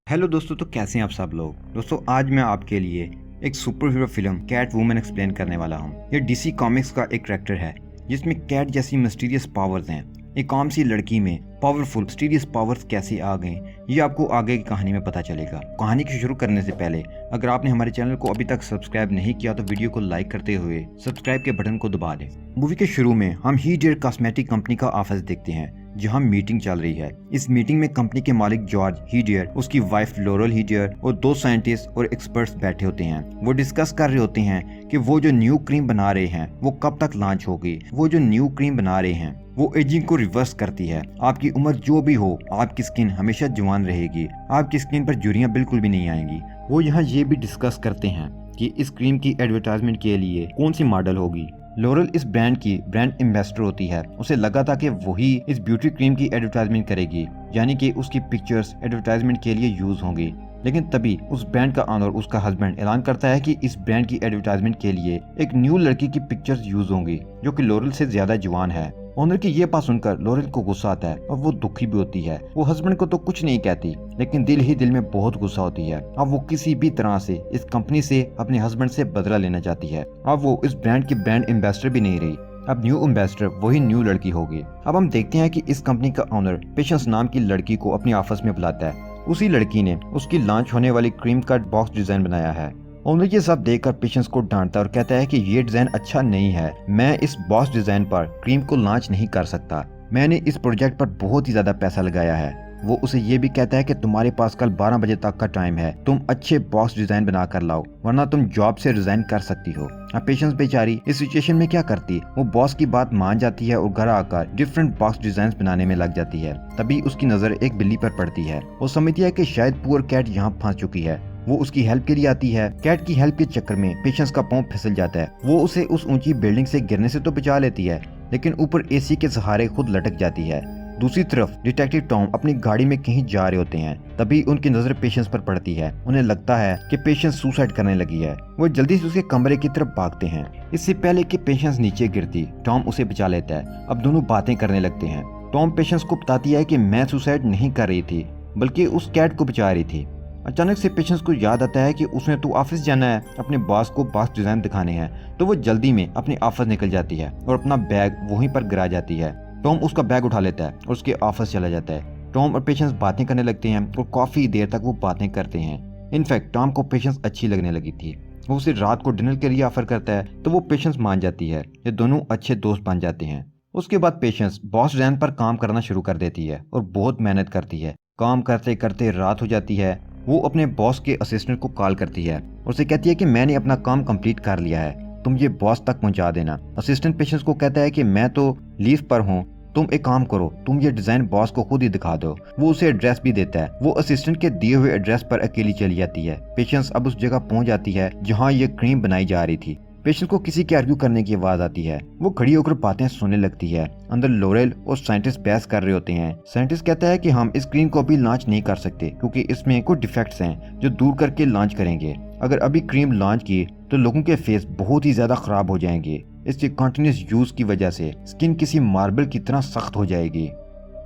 Hello दोस्तों, तो कैसे हैं आप सब लोग। दोस्तों आज मैं आपके लिए एक superhero film Catwoman explain करने वाला हूँ। ये डीसी कॉमिक्स का एक कैरेक्टर है जिसमें कैट जैसी मिस्टीरियस पावर्स हैं। एक आम सी लड़की में पावरफुल मिस्टीरियस पावर्स कैसे आ गए, ये आपको आगे की कहानी में पता चलेगा। कहानी की शुरू करने से पहले अगर आपने हमारे चैनल को अभी तक सब्सक्राइब नहीं किया तो वीडियो को लाइक करते हुए सब्सक्राइब के बटन को दबा दें। मूवी के शुरू में हम ही डियर कॉस्मेटिक कंपनी का ऑफिस देखते हैं जहां मीटिंग चल रही है। इस मीटिंग में कंपनी के मालिक जॉर्ज हीडियर, उसकी वाइफ लॉरेल हीडियर और दो साइंटिस्ट और एक्सपर्ट्स बैठे होते हैं। वो डिस्कस कर रहे होते हैं कि वो जो न्यू क्रीम बना रहे हैं वो कब तक लॉन्च होगी। वो जो न्यू क्रीम बना रहे हैं वो एजिंग को रिवर्स करती है। आपकी उम्र जो भी हो, आपकी स्किन हमेशा जवान रहेगी। आपकी स्किन पर झुर्रियां बिल्कुल भी नहीं आएंगी। वो यहाँ ये भी डिस्कस करते हैं कि इस क्रीम की एडवर्टाइजमेंट के लिए कौन सी मॉडल होगी। लॉरेल इस ब्रांड की ब्रांड एम्बेसडर होती है। उसे लगा था कि वही इस ब्यूटी क्रीम की एडवर्टाइजमेंट करेगी, यानी कि उसकी पिक्चर्स एडवर्टाइजमेंट के लिए यूज होंगी। लेकिन तभी उस ब्रांड का ऑनर, उसका हस्बैंड, ऐलान करता है कि इस ब्रांड की एडवर्टाइजमेंट के लिए एक न्यू लड़की की पिक्चर्स यूज होंगी जो कि लॉरेल से ज्यादा जवान है। ओनर की ये बात सुनकर लॉरेल को गुस्सा आता है और वो दुखी भी होती है। वो हस्बैंड को तो कुछ नहीं कहती, लेकिन दिल ही दिल में बहुत गुस्सा होती है। अब वो किसी भी तरह से इस कंपनी से अपने हस्बैंड से बदला लेना चाहती है। अब वो इस ब्रांड की ब्रांड एम्बेसडर भी नहीं रही। अब न्यू एम्बेसडर वही न्यू लड़की होगी। अब हम देखते हैं कि इस कंपनी का ओनर पेशेंस नाम की लड़की को अपने ऑफिस में बुलाता है। उसी लड़की ने उसकी लॉन्च होने वाली क्रीम का बॉक्स डिजाइन बनाया है। ओनर ये सब देखकर पेशेंस को डांटता और कहता है कि ये डिजाइन अच्छा नहीं है। मैं इस बॉक्स डिजाइन पर क्रीम को लॉन्च नहीं कर सकता। मैंने इस प्रोजेक्ट पर बहुत ही ज्यादा पैसा लगाया है। वो उसे ये भी कहता है कि तुम्हारे पास कल 12 बजे तक का टाइम है। तुम अच्छे बॉक्स डिजाइन बना कर लाओ, वरना तुम जॉब से रिजाइन कर सकती हो। अब पेशेंस बेचारी इस सिचुएशन में क्या करती, वो बॉस की बात मान जाती है और घर आकर डिफरेंट बॉक्स डिजाइन बनाने में लग जाती है। तभी उसकी नजर एक बिल्ली पर पड़ती है। वो समझती है कि शायद पुअर कैट यहाँ फंस चुकी है। वो उसकी हेल्प के लिए आती है। कैट की हेल्प के चक्कर में पेशेंस का पांव फिसल जाता है। वो उसे उस ऊंची बिल्डिंग से गिरने से तो बचा लेती है, लेकिन ऊपर एसी के सहारे खुद लटक जाती है। दूसरी तरफ डिटेक्टिव टॉम अपनी गाड़ी में कहीं जा रहे होते हैं। तभी उनकी नजर पेशेंस पर पड़ती है। उन्हें लगता है कि पेशेंस सुसाइड करने लगी है। वो जल्दी से उसके कमरे की तरफ भागते हैं। इससे पहले कि पेशेंस नीचे गिरती, टॉम उसे बचा लेता है। अब दोनों बातें करने लगते हैं। टॉम पेशेंस को बताती है कि मैं सुसाइड नहीं कर रही थी, बल्कि उस कैट को बचा रही थी। अचानक से पेशेंस को याद आता है कि उसने तो ऑफिस जाना है, अपने बॉस को बॉक्स डिजाइन दिखाने हैं। तो वो जल्दी में अपने ऑफिस निकल जाती है और अपना बैग वहीं पर गिरा जाती है। टॉम उसका बैग उठा लेता है और उसके ऑफिस चला जाता है। टॉम और पेशेंस बातें करने लगते हैं और काफी देर तक वो बातें करते हैं। इनफैक्ट टॉम को पेशेंस अच्छी लगने लगी थी। वो उसे रात को डिनर के लिए ऑफर करता है तो वो पेशेंस मान जाती है। ये दोनों अच्छे दोस्त बन जाते हैं। उसके बाद पेशेंस बॉस डिजाइन पर काम करना शुरू कर देती है और बहुत मेहनत करती है। काम करते करते रात हो जाती है। वो अपने बॉस के असिस्टेंट को कॉल करती है और उसे कहती है कि मैंने अपना काम कंप्लीट कर लिया है, तुम ये बॉस तक पहुंचा देना। असिस्टेंट पेशेंस को कहता है कि मैं तो लीव पर हूँ, तुम एक काम करो, तुम ये डिजाइन बॉस को खुद ही दिखा दो। वो उसे एड्रेस भी देता है। वो असिस्टेंट के दिए हुए एड्रेस पर अकेली चली जाती है। पेशेंस अब उस जगह पहुंच जाती है जहाँ ये क्रीम बनाई जा रही थी। पेशेंस को किसी की आर्ग्यू करने की आवाज आती है। वो खड़ी होकर बातें सुनने लगती है। अंदर लॉरेल और साइंटिस्ट बहस कर रहे होते हैं। साइंटिस्ट कहता है कि हम इस क्रीम को अभी लॉन्च नहीं कर सकते क्योंकि इसमें कुछ डिफेक्ट्स हैं जो दूर करके लॉन्च करेंगे। अगर अभी क्रीम लॉन्च की तो लोगों के फेस बहुत ही ज्यादा खराब हो जाएंगे। इसके कंटिन्यूस यूज की वजह से स्किन किसी मार्बल की तरह सख्त हो जाएगी।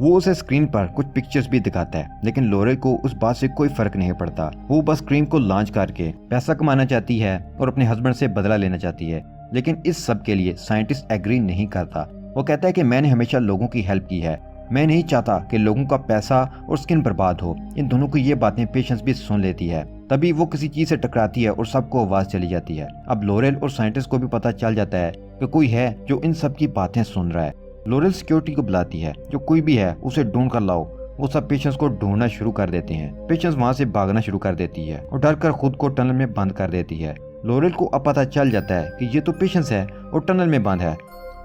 वो उसे स्क्रीन पर कुछ पिक्चर्स भी दिखाता है, लेकिन लॉरेल को उस बात से कोई फर्क नहीं पड़ता। वो बस क्रीम को लॉन्च करके पैसा कमाना चाहती है और अपने हस्बैंड से बदला लेना चाहती है। लेकिन इस सब के लिए साइंटिस्ट एग्री नहीं करता। वो कहता है कि मैंने हमेशा लोगों की हेल्प की है, मैं नहीं चाहता कि लोगों का पैसा और स्किन बर्बाद हो। इन दोनों को ये बातें पेशेंस भी सुन लेती है। तभी वो किसी चीज से टकराती है और सबको आवाज चली जाती है। अब लॉरेल और साइंटिस्ट को भी पता चल जाता है कि कोई है जो इन सब की बातें सुन रहा है। लॉरेल सिक्योरिटी को बुलाती है, जो कोई भी है उसे ढूंढ कर लाओ। वो सब पेशेंस को ढूंढना शुरू कर देते हैं। पेशेंस वहाँ से भागना शुरू कर देती है और डर कर खुद को टनल में बंद कर देती है। लॉरेल को अब पता चल जाता है कि ये तो पेशेंस है और टनल में बंद है।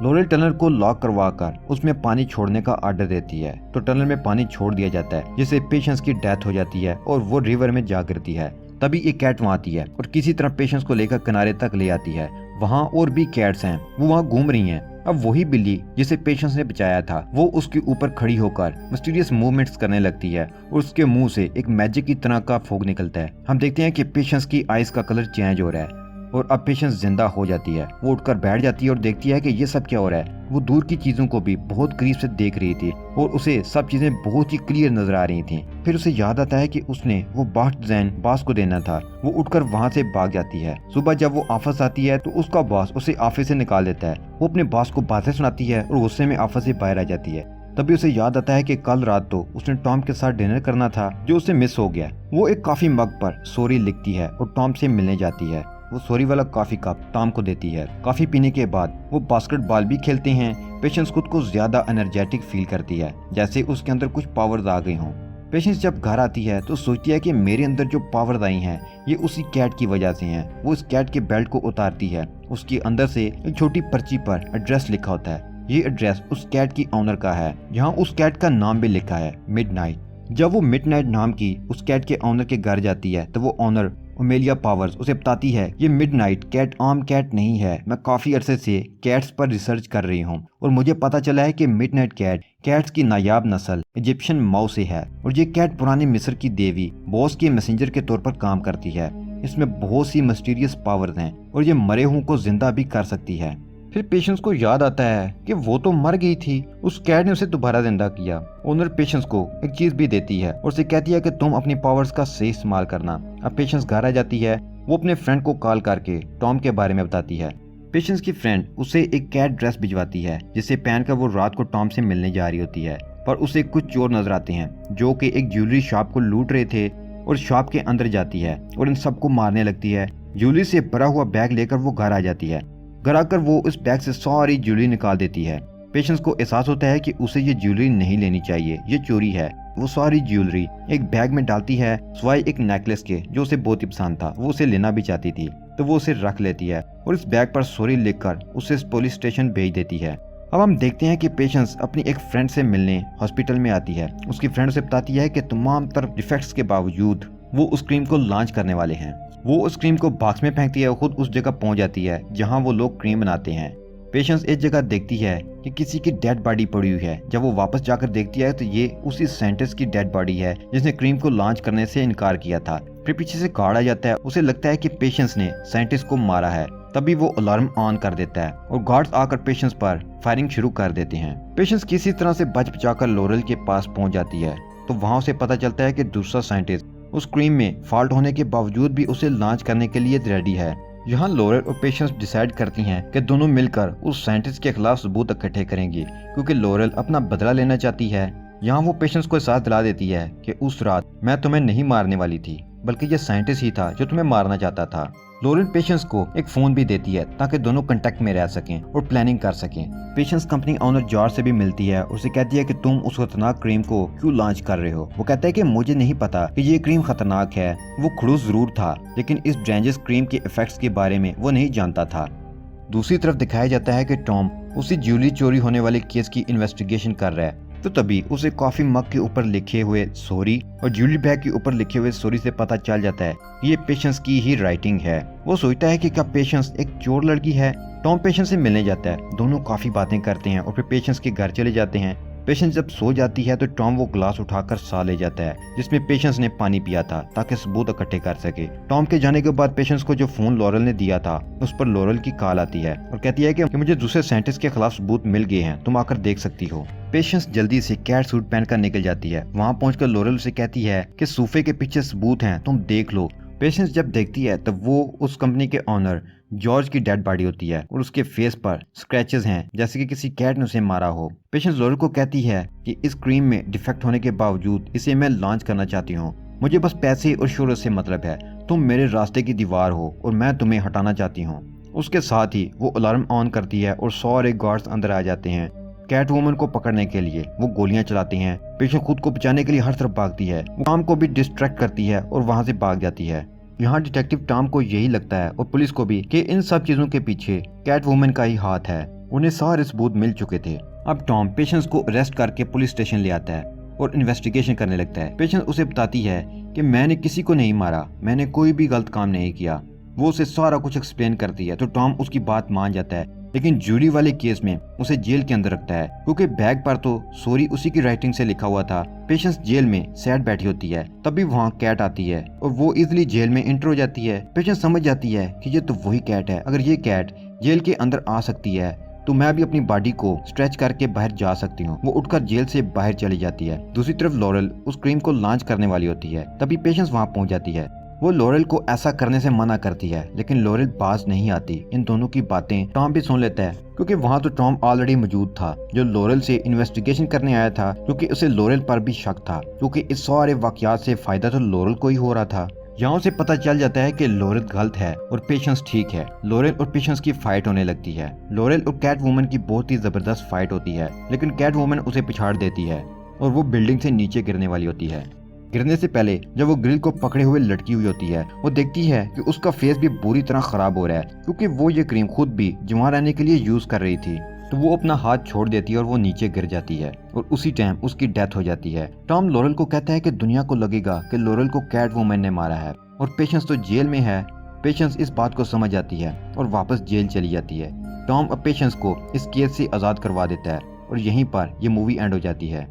लॉरेल टनल को लॉक करवा कर उसमें पानी छोड़ने का आर्डर देती है तो टनल में पानी छोड़ दिया जाता है, जिससे पेशेंस की डेथ हो जाती है और वो रिवर में जा गिरती है। तभी एक कैट वहाँ आती है और किसी तरह पेशेंस को लेकर किनारे तक ले आती है। वहाँ और भी कैट्स हैं, वो वहाँ घूम रही हैं। अब वही बिल्ली जिसे पेशेंस ने बचाया था वो उसके ऊपर खड़ी होकर मिस्टीरियस मूवमेंट्स करने लगती है और उसके मुंह से एक मैजिक की तरह का फॉग निकलता है। हम देखते हैं कि पेशेंस की आईज का कलर चेंज हो रहा है और अब पेशेंस जिंदा हो जाती है। वो उठकर बैठ जाती है और देखती है कि ये सब क्या हो रहा है। वो दूर की चीजों को भी बहुत करीब से देख रही थी और उसे सब चीजें बहुत ही क्लियर नजर आ रही थी। फिर उसे याद आता है कि उसने वो बास्ट डिजाइन बॉस को देना था। वो उठकर वहाँ से भाग जाती है। सुबह जब वो ऑफिस आती है तो उसका बॉस उसे ऑफिस से निकाल देता है। वो अपने बॉस को बातें सुनाती है और गुस्से में ऑफिस से बाहर आ जाती है। तभी उसे याद आता है कि कल रात तो उसने टॉम के साथ डिनर करना था जो उसे मिस हो गया। वो एक कॉफी मग पर सॉरी लिखती है और टॉम से मिलने जाती है। वो सॉरी वाला कॉफी कप टॉम को देती है। कॉफी पीने के बाद वो बास्केटबॉल भी खेलते हैं। पेशेंस खुद को ज्यादा एनर्जेटिक फील करती है, जैसे उसके अंदर कुछ पावर्स आ गई हों। पेशेंस जब घर आती है तो सोचती है कि मेरे अंदर जो पावर्स आई हैं ये उसी कैट की वजह से हैं। वो इस कैट के बेल्ट को उतारती है। उसके अंदर से एक छोटी पर्ची पर एड्रेस लिखा होता है। ये एड्रेस उस कैट की ऑनर का है। यहाँ उस कैट का नाम भी लिखा है, मिडनाइट। जब वो मिडनाइट नाम की उस कैट के ऑनर के घर जाती है तो वो ऑनर ओमेलिया पावर्स उसे बताती है ये मिडनाइट कैट आम कैट नहीं है। मैं काफी अरसे से कैट्स पर रिसर्च कर रही हूँ और मुझे पता चला है कि मिडनाइट कैट कैट्स की नायाब नस्ल इजिप्शियन माउ से है और ये कैट पुराने मिस्र की देवी बॉस के मैसेंजर के तौर पर काम करती है। इसमें बहुत सी मिस्टीरियस पावर्स हैं और ये मरे हुओं को जिंदा भी कर सकती है। फिर पेशेंस को याद आता है कि वो तो मर गई थी, उस कैट ने उसे दोबारा जिंदा किया। ओनर पेशेंस को एक चीज भी देती है और उसे कहती है कि तुम अपनी पावर्स का सही इस्तेमाल करना। अब पेशेंस घर आ जाती है। वो अपने फ्रेंड को कॉल करके टॉम के बारे में बताती है। पेशेंस की फ्रेंड उसे एक कैट ड्रेस भिजवाती है जिसे पहनकर वो रात को टॉम से मिलने जा रही होती है, पर उसे कुछ चोर नजर आते हैं जो कि एक ज्वेलरी शॉप को लूट रहे थे और शॉप के अंदर जाती है और इन सबको मारने लगती है। ज्वेलरी से भरा हुआ बैग लेकर वो घर आ जाती है। घर आकर वो इस बैग से सारी ज्वेलरी निकाल देती है। पेशेंस को एहसास होता है कि उसे ये ज्वेलरी नहीं लेनी चाहिए, ये चोरी है। वो सारी ज्वेलरी एक बैग में डालती है सिवाय एक नेकलेस के जो उसे बहुत ही पसंद था। वो उसे लेना भी चाहती थी तो वो उसे रख लेती है और इस बैग पर सॉरी लिखकर उसे पुलिस स्टेशन भेज देती है। अब हम देखते हैं कि पेशेंस अपनी एक फ्रेंड से मिलने हॉस्पिटल में आती है। उसकी फ्रेंड से बताती है कि तमाम तरह डिफेक्ट्स के बावजूद वो उस क्रीम को लॉन्च करने वाले हैं। वो उस क्रीम को बॉक्स में फेंकती है और खुद उस जगह पहुंच जाती है जहां वो लोग क्रीम बनाते हैं। पेशेंस एक जगह देखती है कि किसी की डेड बॉडी पड़ी हुई है। जब वो वापस जाकर देखती है तो ये उसी साइंटिस्ट की डेड बॉडी है जिसने क्रीम को लॉन्च करने से इनकार किया था। फिर पीछे से गार्ड आ जाता है। उसे लगता है कि पेशेंस ने साइंटिस्ट को मारा है। तभी वो अलार्म ऑन कर देता है और गार्ड्स आकर पेशेंस पर फायरिंग शुरू कर देते हैं। पेशेंस किसी तरह से बच बचाकर लॉरेल के पास पहुंच जाती है तो वहां उसे पता चलता है कि दूसरा साइंटिस्ट उस क्रीम में फॉल्ट होने के बावजूद भी उसे लॉन्च करने के लिए रेडी है। यहाँ लॉरेल और पेशेंस डिसाइड करती हैं कि दोनों मिलकर उस साइंटिस्ट के खिलाफ सबूत इकट्ठे करेंगी क्योंकि लॉरेल अपना बदला लेना चाहती है। यहाँ वो पेशेंस को एहसास दिला देती है कि उस रात मैं तुम्हें नहीं मारने वाली थी बल्कि ये साइंटिस्ट ही था जो तुम्हें मारना चाहता था। लॉरेल पेशेंस को एक फोन भी देती है ताकि दोनों कांटेक्ट में रह सकें और प्लानिंग कर सकें। पेशेंस कंपनी ओनर जॉर्ज से भी मिलती है। उसे कहती है कि तुम उस खतरनाक क्रीम को क्यों लॉन्च कर रहे हो। वो कहता है कि मुझे नहीं पता कि ये क्रीम खतरनाक है। वो खड़ूस जरूर था लेकिन इस डेंजरस क्रीम के इफेक्ट्स के बारे में वो नहीं जानता था। दूसरी तरफ दिखाया जाता है कि टॉम उसी ज्वेलरी चोरी होने वाले केस की इन्वेस्टिगेशन कर रहा है। तो तभी उसे कॉफी मग के ऊपर लिखे हुए सॉरी और ज्वेलरी बैग के ऊपर लिखे हुए सॉरी से पता चल जाता है ये पेशेंस की ही राइटिंग है। वो सोचता है कि क्या पेशेंस एक चोर लड़की है। टॉम पेशेंस से मिलने जाता है। दोनों काफी बातें करते हैं और फिर पेशेंस के घर चले जाते हैं। पेशेंस जब सो जाती है तो टॉम वो ग्लास उठाकर सा ले जाता है जिसमें पेशेंस ने पानी पिया था ताकि सबूत इकट्ठे कर सके। टॉम के जाने के बाद पेशेंस को जो फोन लॉरेल ने दिया था उस पर लॉरेल की कॉल आती है और कहती है कि मुझे दूसरे साइंटिस्ट के खिलाफ सबूत मिल गए हैं, तुम आकर देख सकती हो। पेशेंस जल्दी से कैट सूट पहनकर निकल जाती है। वहाँ पहुंचकर लॉरेल से कहती है कि सोफे के पीछे सबूत हैं, तुम देख लो। पेशेंस जब देखती है तब वो उस कंपनी के ऑनर जॉर्ज की डेड बॉडी होती है और उसके फेस पर स्क्रैचेस हैं जैसे कि किसी कैट ने उसे मारा हो। पेशेंस लॉरेल को कहती है कि इस क्रीम में डिफेक्ट होने के बावजूद इसे मैं लॉन्च करना चाहती हूँ। मुझे बस पैसे और शोहरत से मतलब है। तुम मेरे रास्ते की दीवार हो और मैं तुम्हें हटाना चाहती हूँ। उसके साथ ही वो अलार्म ऑन करती है और सारे गार्ड्स अंदर आ जाते हैं। कैट वुमन को पकड़ने के लिए वो गोलियां चलाती हैं। पेशेंस खुद को बचाने के लिए हर तरफ भागती है। वो टॉम को भी डिस्ट्रैक्ट करती है और वहां से भाग जाती है। यहाँ डिटेक्टिव टॉम को यही लगता है और पुलिस को भी कि इन सब चीजों के पीछे कैट वुमन का ही हाथ है। उन्हें सारे सबूत मिल चुके थे। अब टॉम पेशेंस को अरेस्ट करके पुलिस स्टेशन ले आता है और इन्वेस्टिगेशन करने लगता है। पेशेंस उसे बताती है कि मैंने किसी को नहीं मारा, मैंने कोई भी गलत काम नहीं किया। वो उसे सारा कुछ एक्सप्लेन करती है तो टॉम उसकी बात मान जाता है। लेकिन जूरी वाले केस में उसे जेल के अंदर रखता है क्योंकि बैग पर तो सॉरी उसी की राइटिंग से लिखा हुआ था। पेशेंस जेल में सैड बैठी होती है, तभी वहाँ कैट आती है और वो इजिली जेल में एंटर हो जाती है। पेशेंस समझ जाती है कि ये तो वही कैट है, अगर ये कैट जेल के अंदर आ सकती है तो मैं भी अपनी बॉडी को स्ट्रेच करके बाहर जा सकती हूँ। वो उठकर जेल से बाहर चली जाती है। दूसरी तरफ लॉरेल उस क्रीम को लॉन्च करने वाली होती है, तभी पेशेंस वहाँ पहुँच जाती है। वो लॉरेल को ऐसा करने से मना करती है, लेकिन लॉरेल पास नहीं आती। इन दोनों की बातें टॉम भी सुन लेता है क्योंकि वहाँ तो टॉम ऑलरेडी मौजूद था, जो लॉरेल से इन्वेस्टिगेशन करने आया था, क्योंकि उसे लॉरेल पर भी शक था, क्योंकि इस सारे वाकयात से फायदा तो लॉरेल को ही हो रहा था। यहाँ से पता चल जाता है कि लॉरेल गलत है और पेशेंस ठीक है। लॉरेल और पेशेंस की फाइट होने लगती है। लॉरेल और कैट वुमन की बहुत ही जबरदस्त फाइट होती है, लेकिन कैट वुमन उसे पिछाड़ देती है और वो बिल्डिंग से नीचे गिरने वाली होती है। गिरने से पहले जब वो ग्रिल को पकड़े हुए लटकी हुई होती है, वो देखती है कि उसका फेस भी बुरी तरह खराब हो रहा है, क्योंकि वो ये क्रीम खुद भी जवान रहने के लिए यूज कर रही थी। तो वो अपना हाथ छोड़ देती है और वो नीचे गिर जाती है और उसी टाइम उसकी डेथ हो जाती है। टॉम लॉरेल को कहता है कि दुनिया को लगेगा कि लॉरेल को कैट वुमन ने मारा है और पेशेंस तो जेल में है। पेशेंस इस बात को समझ जाती है और वापस जेल चली जाती है। टॉम अब पेशेंस को इस केस से आज़ाद करवा देता है और यहीं पर यह मूवी एंड हो जाती है।